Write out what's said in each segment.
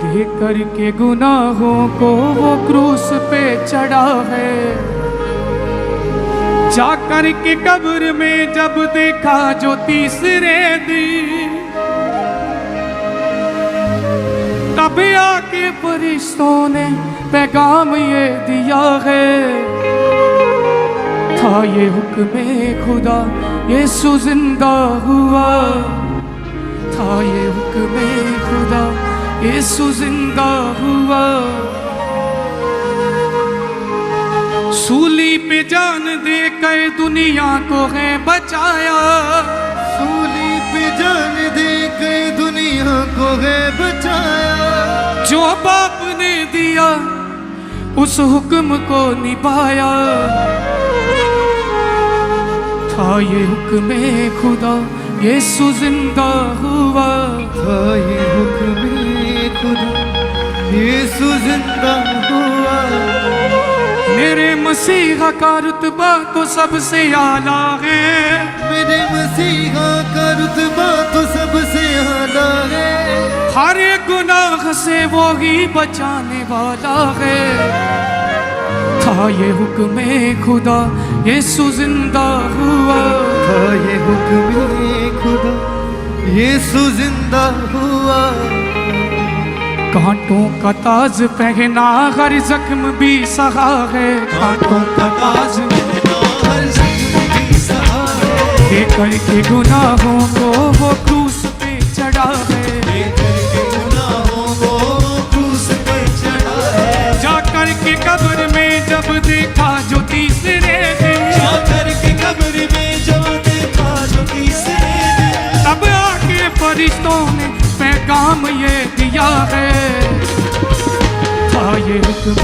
लेकर के गुनाहों को वो क्रूस पे चढ़ा है। जाकर के कब्र में जब देखा जो तीसरे दिन, तब आके फरिश्तों ने पैगाम ये दिया है। था ये हुक्म खुदा यीशु जिंदा हुआ, था ये हुक्म खुदा यीशु जिंदा हुआ। सूली पे जान दे कर दुनिया को है बचाया, सूली पे जान दे कर दुनिया को है बचाया। जो बाप ने दिया उस हुक्म को निभाया। था ये हुक्म खुदा यीशु जिंदा हुआ, था ये हुक्म खुदा यीशु जिंदा हुआ। मेरे मसीहा का रुतबा तो सबसे आला है, मेरे मसीहा का रुतबा तो सबसे आला है। हर एक गुनाह से वो ही बचाने वाला है। था ये हुक्म खुदा यीशु जिंदा हुआ, था ये हुक्म खुदा यीशु जिंदा हुआ। कांटों का ताज पहना हर जख्म भी सहा है, कांटों का ताज पहना हर जख्म भी सहा है। लेकर के गुनाहों को वो क्रूस पे चढ़ा है, लेकर के गुनाहों को क्रूस पे चढ़ा है। जाकर के कब्र में जब देखा जो तीसरे दिन, जाकर के कब्र में जब देखा जो तीसरे दिन, तब आके फरिश्तों ने पैगाम ये दिया है। था ये हुक्म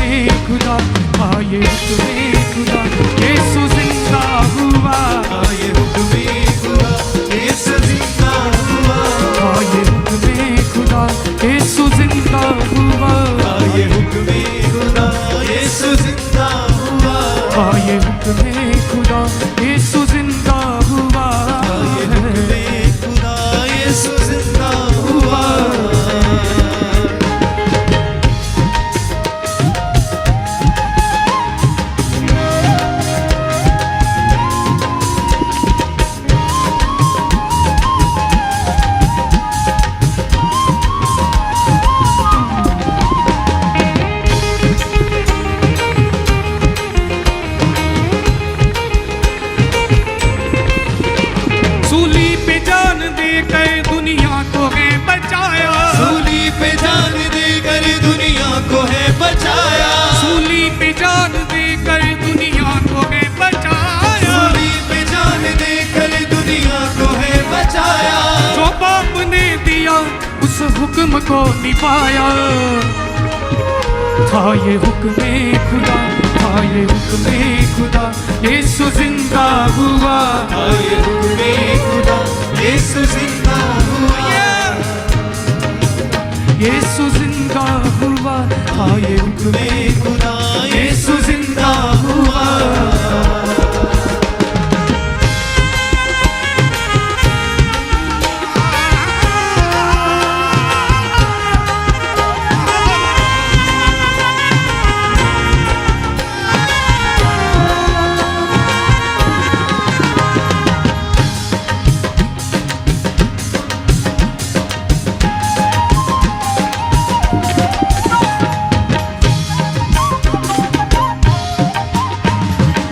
खुदा, था ये हुक्म खुदा यीशु जिंदा हुआ, था ये हुक्म खुदा यीशु जिंदा हुआ। था ये हुक्म खुदा यीशु जिंदा हुआ, था ये हुक्म खुदा यीशु जिंदा हुआ। था ये हुक्म खुदा यीशु जिंदा हुआ, था ये हुक्म खुदा यीशु जिंदा हुआ। सूली पे जान दे कर दुनिया को है बचाया, सूली पे जान देकर दुनिया को है बचाया। सूली पे जान दे कर दुनिया को है बचाया। सूली पे जान देकर दुनिया को है बचाया। जो बाप ने दिया उस हुक्म को निभाया। था ये हुक्म खुदा, था ये हुक्म खुदा यीशु जिंदा हुआ, था ये हुक्म खुदा यीशु जिंदा हुआ। यीशु जिंदा हुआ, था ये हुक्म खुदा यीशु जिंदा हुआ।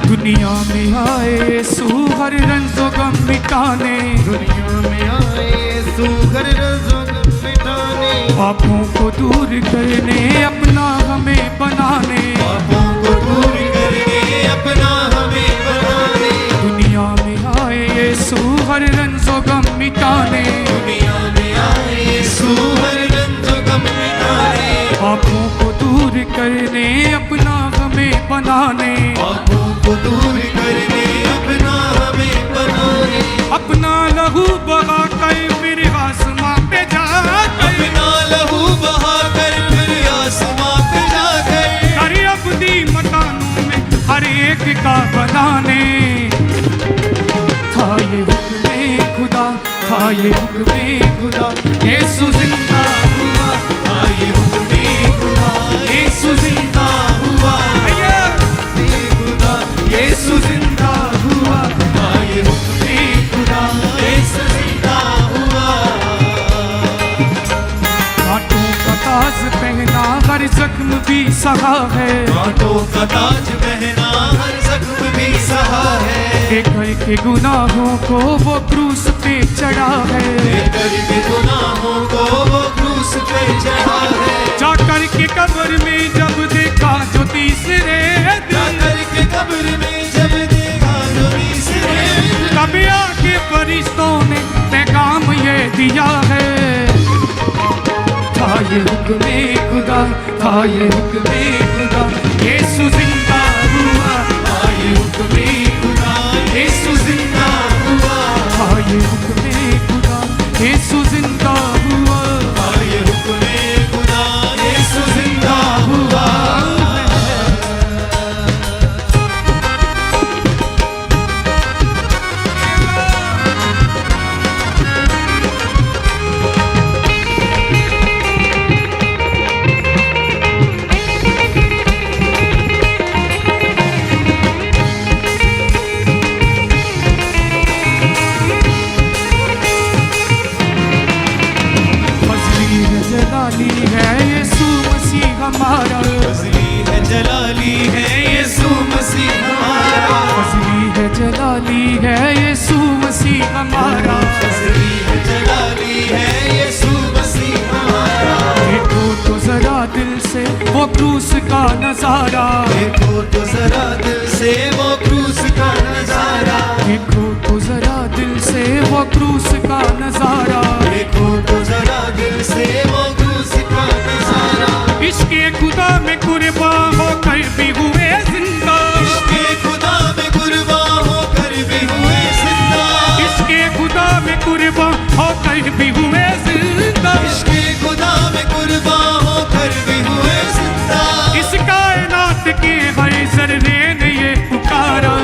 दुनिया में आए यीशु हर रंजो गम मिटाने, दुनिया में आए यीशु हर रंजो गम मिटाने। पापों को दूर करने अपना हमें बनाने, पापों को दूर करने अपना हमें बनाने। दुनिया में आए यीशु हर रंजो गम मिटाने, दुनिया में आए यीशु हर रंजो गम मिटाने। पापों को दूर करने अपना हमें बनाने, पापों को दूर करने अपना हमें बनाने। अपना लहू बहा कर फिर आसमां पे जाकर, अपना लहू बहा कर फिर आसमां पे जाकर। हर अब्दी मकानों में हर एक का बनाने। था ये हुक्म खुदा, था ये हुक्म खुदा यीशु जिंदा हुआ, था ये ताज पहना हर जख्म भी सहा है, कांटों का ताज पहना हर जख्म भी सहा है, लेकर के गुनाहों को वो क्रूस पे चढ़ा है, लेकर के गुनाहों को वो क्रूस पे चढ़ा है, जाकर के कब्र में जब देखा जो तीसरे दिन, जाकर के कब्र में जब देखा जो तीसरे दिन, तब आके फरिश्तों ने पैगाम ये दिया है, था ये हुक्म खुदा, था ये हुक्म खुदा, यीशु जिंदा हुआ, था ये हुक्म खुदा, यीशु जिंदा हुआ, था ये हुक्म खुदा, यीशु जिंदा हुआ, था ये हुक्म खुदा, यीशु जिंदा हुआ। जलाली है यीशु मसीह हमारा, फजली है जलाली है यीशु मसीह हमारा, फजली है जलाली है यीशु मसीह हमारा, फजली है जलाली है यीशु मसीह हमारा, देखो तो जरा दिल से वो क्रूस का नजारा, देखो तो जरा दिल से वो क्रूस का नजारा, देखो तो जरा दिल से वो क्रूस का नजारा, देखो तो जरा दिल से वो क्रूस का नजारा, इसके खुदा में कुर्बान होकर भी हुए जिंदा, इसके खुदा में कुर्बान होकर भी हुए जिंदा, इसके खुदा में कुर्बान होकर भी हुए जिंदा, इसके खुदा में कुर्बान होकर भी हुए जिंदा, इस कायनात के हर जर्रे ने ये पुकारा,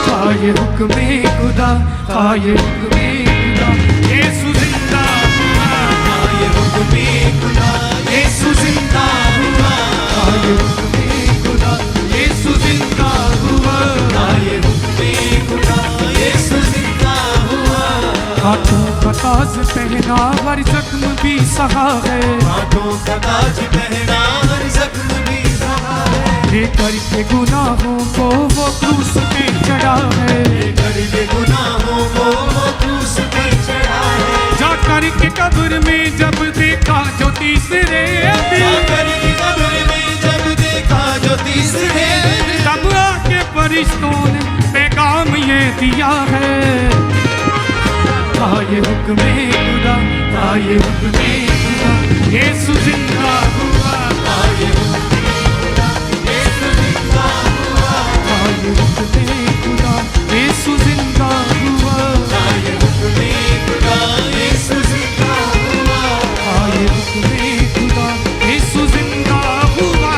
था ये हुक्म खुदा, था ये हुक्म खुदा, यीशु जिंदा हुआ, था ये हुक्म खुदा, यीशु जिंदा हुआ, था ये हुक्म खुदा, यीशु जिंदा हुआ, था ये हुक्म खुदा, यीशु जिंदा हुआ, हाथों का ताज पहना हर जख्म भी सहा है, हाथों का ताज पहना हर जख्म भी सहा है, लेकर के गुनाहों को वो क्रूस पे चढ़ा है, लेकर के गुनाहों को वो क्रूस पे चढ़ा है, जाकर के कब्र में जब देखा जो तीसरे दिन, जाकर के कब्र में जब देखा जो तीसरे दिन, तब आके फरिश्तों ने पैगाम ये दिया है, था ये हुक्म खुदा, था ये हुक्म खुदा, यीशु जिंदा हुआ, था ये हुक्म खुदा, यीशु जिंदा हुआ, था ये हुक्म खुदा, यीशु जिंदा हुआ, था ये हुक्म खुदा, यीशु जिंदा हुआ, था ये हुक्म खुदा, यीशु जिंदा हुआ।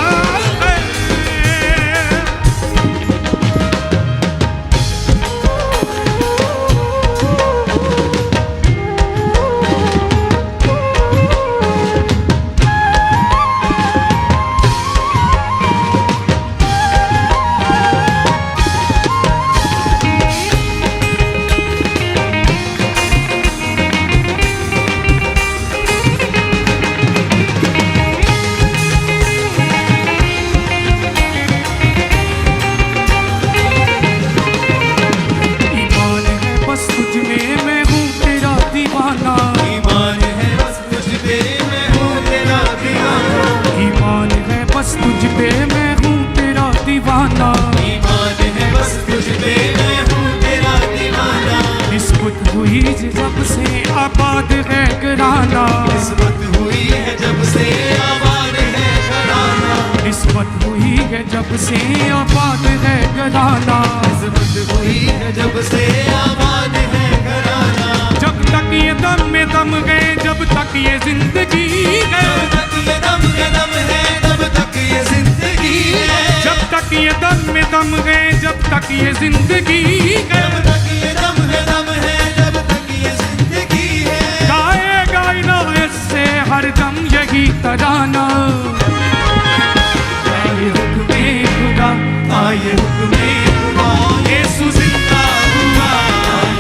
ईमान है बस तुझ में मैं हूँ तेरा दीवाना, ईमान है बस तुझ पे मैं हूँ तेरा दीवाना, ईमान है बस तुझ पे मैं हूँ तेरा दीवाना, ईमान है बस तुझ पे मैं हूँ तेरा दीवाना, निस्बत हुई जब से आबाद है घराना, निस्बत हुई है जब से आबाद है घराना, निस्बत हुई है जब से आबाद है घराना, निस्बत हुई है जब से आबाद है घराना, जब तक ये दम में दम है, जब तक ये जिंदगी है, जब तक ये दम है तब तक ये जिंदगी है, जब तक ये दम में दम है, जब तक ये जिंदगी है, जब तक ये दम है जब तक ये जिंदगी है, गाएगा इनायत से हर दम यही तराना, ये हुक्म खुदा, ये हुक्म खुदा, यीशु जिंदा हुआ,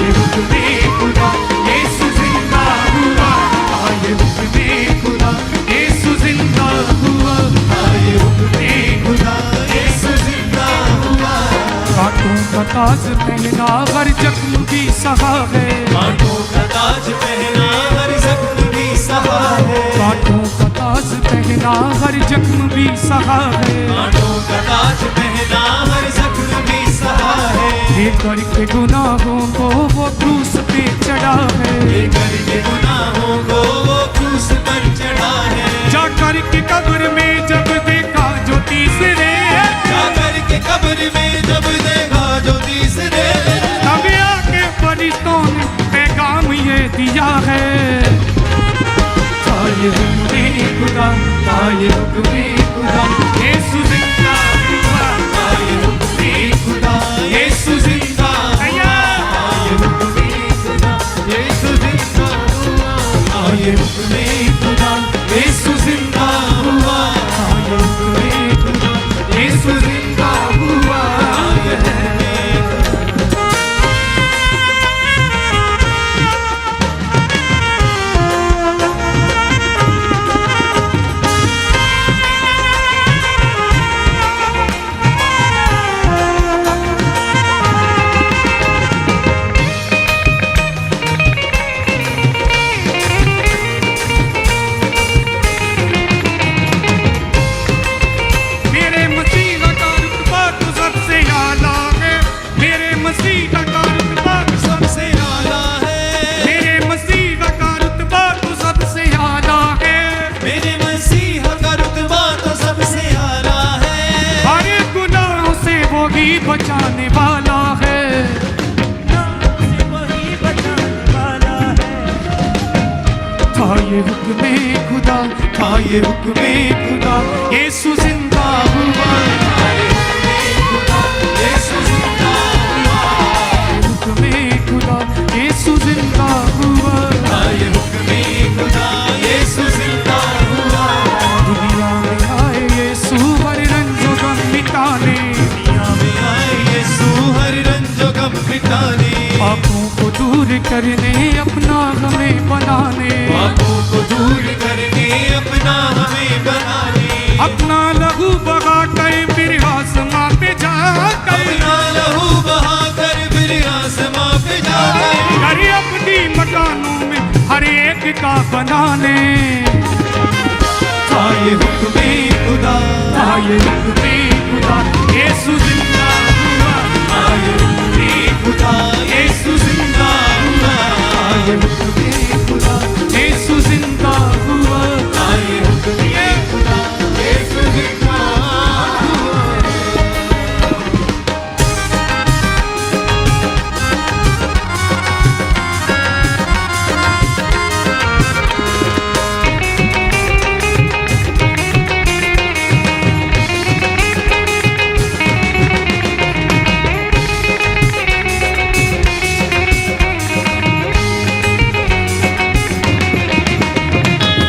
ये हुक्म खुदा, यीशु जिंदा हुआ, ये हुक्म खुदा, ताज पहना हर जख्म भी सहा है, कांटों का ताज पहना हर जख्म भी सहा है, कांटों का ताज पहना हर जख्म भी सहा है, कांटों का ताज पहना हर जख्म भी सहा है, लेकर के गुनाहों को वो क्रूस पे चढ़ा है, लेकर के गुनाहों को वो क्रूस पर चढ़ा है, जाकर के कब्र में जब देखा जो तीसरे, जाकर के कब्र में जब देखा जो तीसरे, तब आके फरिश्तों ने पैगाम ये दिया है, ताये हुक्मे खुदा, ताये हुक्मे खुदा, यीशु जिंदा हुआ, ताये हुक्मे खुदा, यीशु जिंदा हुआ, ताये हुक्मे खुदा, यीशु जिंदा हुआ, ताये हुक्मे खुदा, यीशु जिंदा हुआ, ताये हुक्मे खुदा, यीशु जिंदा हुआ। मेरे मसीहा का रुतबा तो सबसे आला है, मेरे मसीहा का रुतबा तो सबसे आला है, मेरे मसीहा का रुतबा तो सबसे आला है, मेरे मसीहा का रुतबा तो सबसे आला है, हर गुनाहों से वो ही बचाने वाला है, वही बचाने वाला है, था ये हुक्मे खुदा, था ये हुक्मे खुदा, यीशु जिंदा हुआ, यीशु जिंदा हुआ, हुक्मे खुदा, यीशु जिंदा हुआ, ताये हुक्मे खुदा, यीशु जिंदा हुआ, दुनिया में आए यीशु हर रंजो गम मिटाने, दुनिया में आए यीशु हर रंजो गम मिटाने, पापों को दूर करने अपना हमें बनाने, पापों को दूर करके अपना हमें बनाने, अपना लहू बहा कर फिर आसमां पे जाकर, अपना लहू बहा कर फिर आसमां पे जाए, कर अपनी मकानों में हर एक का बनाने, ताये हुक्मे खुदा, ताये हुक्मे खुदा, यीशु जिंदा हुआ, ताये हुक्मे खुदा, यीशु जिंदा हुआ, ताये हुक्मे खुदा, यीशु जिंदा हुआ, ताये हुक्मे खुदा, यीशु जिंदा हुआ।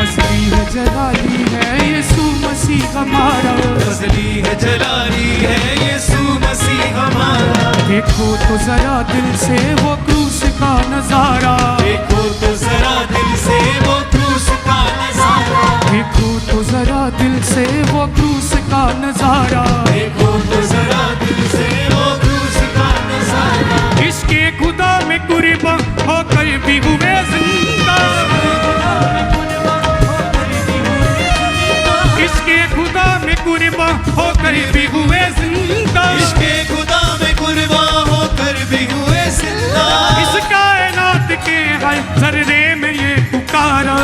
असली है जलाली है यीशु मसीह हमारा, असली है जलाली है यीशु मसीह हमारा, देखो तो जरा दिल से वो क्रूस का नजारा, देखो तो जरा दिल से वो क्रूस का नजारा, देखो तो जरा दिल से वो क्रूस का नजारा, देखो तो जरा दिल से वो क्रूस का नजारा, इसके खुदा में कुर्बान होकर भी हुए जिंदा, इसके खुदा में कुर्बान होकर भी हुए जिंदा, इसके खुदा में कुर्बान होकर भी हुए जिंदा, इस कायनात के हर जर्रे में ये पुकारा,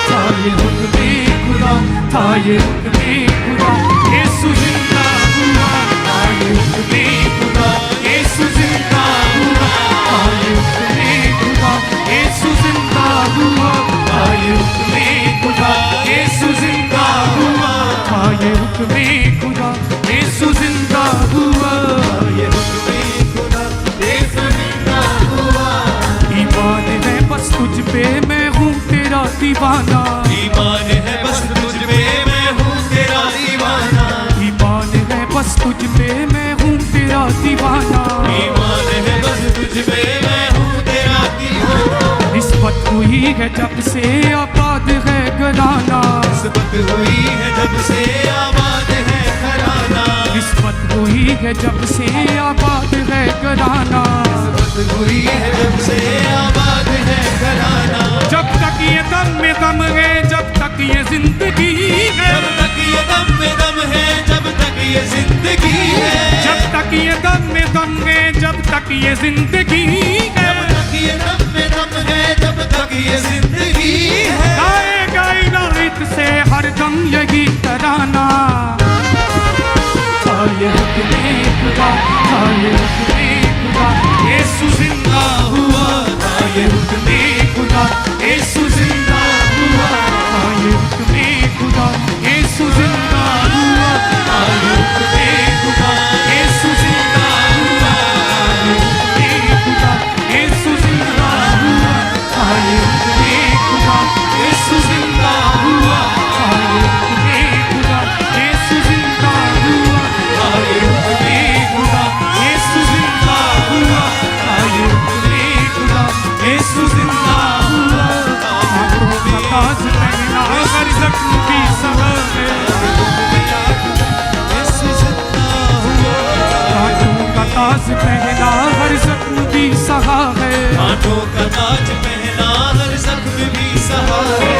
था ये हुक्मे खुदा, था ये हुक्मे खुदा, यीशु जिंदा हुआ, था ये हुक्मे खुदा, यीशु जिंदा हुआ, था ये हुक्मे खुदा, यीशु जिंदा हुआ, था ये हुक्मे खुदा, यीशु जिंदा हुआ, था ये हुक्मे खुदा, यीशु जिंदा हुआ, ये हुक्मे खुदा, यीशु जिंदा हुआ, ईमान है बस तुझ पे मैं हूँ तेरा दीवाना, ईमान है बस तुझ पे मैं हूँ तेरा दीवाना, ईमान है बस तुझ पे मैं हूँ तेरा दीवाना, ईमान है बस तुझ पे मैं हूँ तेरा दीवाना, निस्बत हुई है जब से आबाद है घराना, निस्बत हुई है जब से आबाद है घराना, निस्बत हुई है जब से आबाद है घराना। निस्बत हुई है जब से आबाद है घराना। जब तक ये दम में दम है, जब तक ये जिंदगी है, जब तक ये दम में दम है, जब तक ये जिंदगी है, जब तक ये दम में दम है, जब तक ये जिंदगी है, जब तक ये दम में दम है, जब तक ये जिंदगी है, गाएगा इलाहित से हर दम यही तराना। था ये हुक्मे खुदा, था ये हुक्मे खुदा, यीशु जिंदा हुआ। था ये हुक्मे खुदा, यीशु जिंदा हुआ। था ये हुक्मे खुदा, यीशु जिंदा हुआ। था ये हुक्मे खुदा, यीशु जिंदा हुआ। था ये हुक्मे खुदा, यीशु जिंदा हुआ। था ये हुक्मे खुदा, यीशु जिंदा हुआ। था ये हुक्मे खुदा, यीशु जिंदा हुआ। था ये हुक्मे खुदा, यीशु जिंदा हुआ। था ये हुक्मे खुदा, यीशु जिंदा हुआ। आंखों का ताज पहना हर जख्म की सहा है। यीशु जिंदा हुआ। आंखों का ताज पहना हर जख्म की सहा है। कांटों का ताज पहना हर जख्म भी सहा है।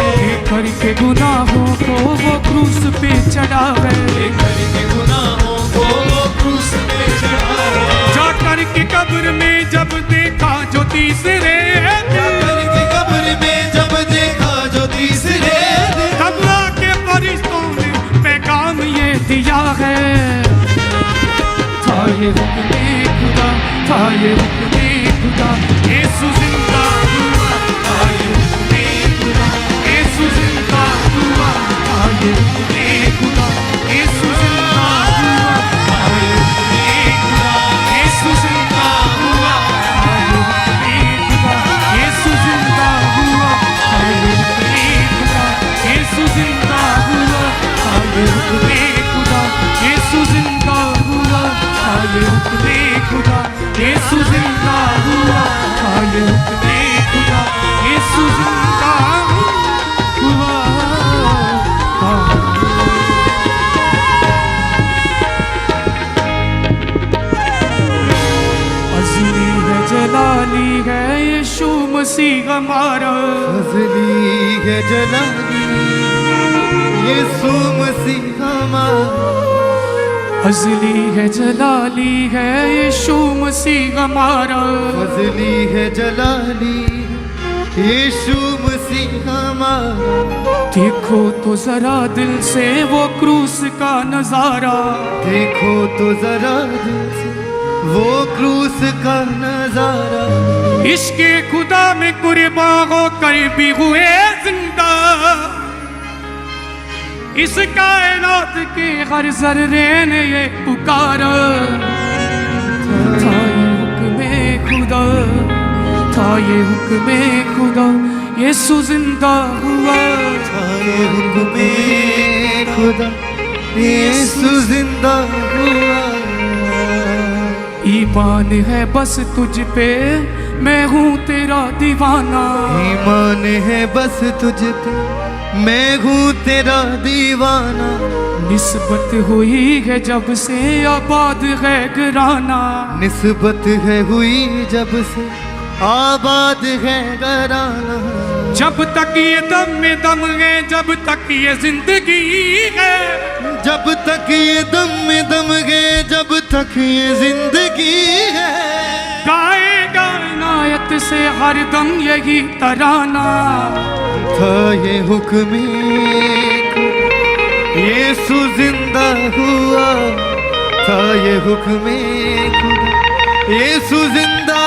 करके गुनाहों को वो क्रूस पे चढ़ा है। करके गुनाहों को वो क्रूस पे चढ़ा है। जाकर के कब्र में जब देखा जो तीसरे जाकर के कब्र में जब देखा जो तीसरे दिन, तब के फरिश्तों ने पैगाम ये दिया है। था ये हुक्मे खुदा, था ये हुक्मे खुदा, यीशु जिंदा हुआ। था ये हुक्मे खुदा, यीशु जिंदा हुआ। था ये हुक्मे खुदा, यीशु जिंदा हुआ। था ये हुक्मे खुदा, यीशु जिंदा हुआ। था ये हुक्मे खुदा, यीशु जिंदा हुआ। था ये हुक्मे खुदा, यीशु जिंदा हुआ। था ये हुक्मे खुदा, यीशु जिंदा हुआ। था ये हुक्मे खुदा, यीशु जिंदा हुआ। था ये हुक्मे खुदा, यीशु जिंदा हुआ। अज़ली है जलाली है यीशु मसीह हमारा। फजली है जलाली यीशु मसीह हमारा। अज़ली है जलाली है यीशु मसीह हमारा। फजली है जलाली यीशु मसीह हमारा। देखो तो जरा दिल से वो क्रूस का नजारा। देखो तो जरा दिल से वो क्रूस का नजारा। इश्क़े खुदा में कुर्बान होकर भी हुए जिंदा। इस कायनात के हर जर्रे ने ये पुकारा। था ये हुक्मे खुदा, था ये हुक्मे खुदा, यीशु जिंदा हुआ। था ये हुक्मे खुदा, यीशु जिंदा हुआ। ईमान है बस तुझ पे, मैं हूँ तेरा दीवाना। ईमान है बस तुझ पे, मैं हूँ तेरा दीवाना। निस्बत हुई है जब से आबाद है घराना। निस्बत है हुई जब से आबाद है घराना। जब तक ये दम में दम है, जब तक ये जिंदगी है, जब तक ये दम में दम है, जब तक ये जिंदगी है, गाएगा इनायत से हर दम यही तराना। था ये हुक्मे यीशु जिंदा हुआ। था ये हुक्मे खुदा, यीशु जिंदा